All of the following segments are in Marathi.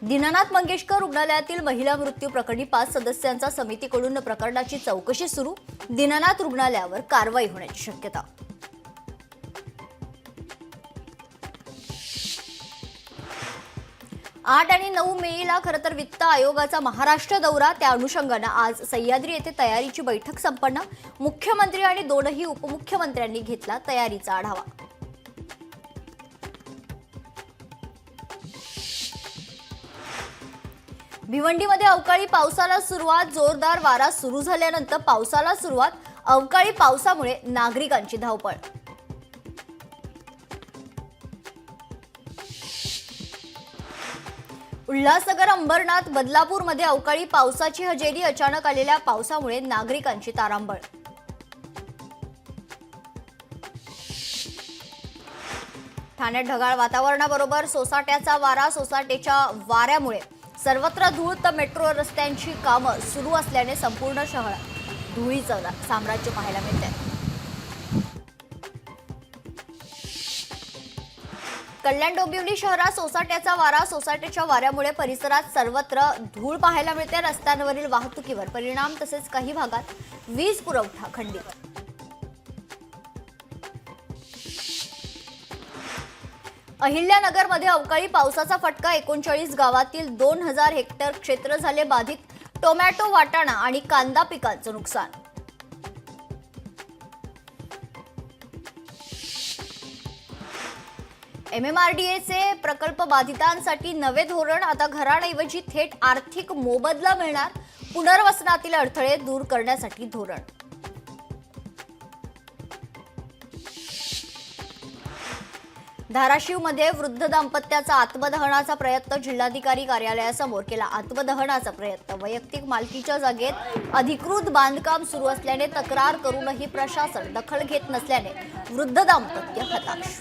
दीनानाथ मंगेशकर रुग्णालयातील महिला मृत्यू प्रकरणी 5 सदस्यांच्या समितीकडून प्रकरणाची चौकशी सुरू। दीनानाथ रुग्णालयावर कारवाई होण्याची शक्यता। 8 आणि 9 मेला खरं तर वित्त आयोगाचा महाराष्ट्र दौरा, त्या अनुषंगाने आज सह्याद्री येथे तयारीची बैठक संपन्न। मुख्यमंत्री आणि दोनही उपमुख्यमंत्र्यांनी घेतला तयारीचा आढावा। भिवंडीमध्ये अवकाळी पावसाला सुरुवात, जोरदार वारा सुरू झाल्यानंतर पावसाला सुरुवात, अवकाळी पावसामुळे नागरिकांची धावपळ। उल्हासनगर, अंबरनाथ, बदलापूरमध्ये अवकाळी पावसाची हजेरी, अचानक आलेल्या पावसामुळे नागरिकांची तारांबळ। ठाण्यात ढगाळ वातावरणाबरोबर सोसाट्याचा वारा, सोसाट्याच्या वाऱ्यामुळे सर्वत्र धूळ, तर मेट्रो रस्त्यांची कामं सुरू असल्याने संपूर्ण शहरात धुळीचं साम्राज्य पाहायला मिळतंय। कल्याण डोंबिवली शहरात सोसाट्याचा वारा, सोसाट्याच्या वाऱ्यामुळे परिसरात सर्वत्र धूळ पाहायला मिळते। रस्त्यांवरील वाहतुकीवर परिणाम, तसेच काही भागात वीज पुरवठा खंडित। अहिल्यानगरमध्ये अवकाळी पावसाचा फटका, 39 गावातील 2000 हेक्टर क्षेत्र झाले बाधित। टोमॅटो, वाटाणा आणि कांदा पिकांचं नुकसान। MMRDAचे प्रकल्प बाधितांसाठी नवे धोरण, आता घरांऐवजी थेट आर्थिक मोबदला मिळणार। पुनर्वसनातील अडथळे दूर करण्यासाठी धोरण। धाराशिवमध्ये वृद्ध दाम्पत्याचा आत्मदहनाचा प्रयत्न, जिल्हाधिकारी कार्यालयासमोर केला आत्मदहनाचा प्रयत्न। वैयक्तिक मालकीच्या जागेत अधिकृत बांधकाम सुरू असल्याने तक्रार करूनही प्रशासन दखल घेत नसल्याने वृद्ध दाम्पत्य हताश।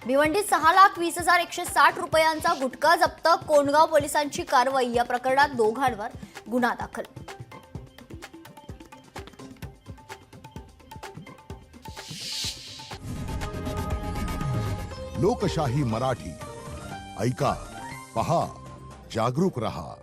भिवंडीत 6,20,160 रुपयांचा गुटखा जप्त, कोंडगाव पोलिसांची कारवाई। या प्रकरणात दोघांवर गुन्हा दाखल। लोकशाही मराठी, ऐका, पहा, जागरूक रहा।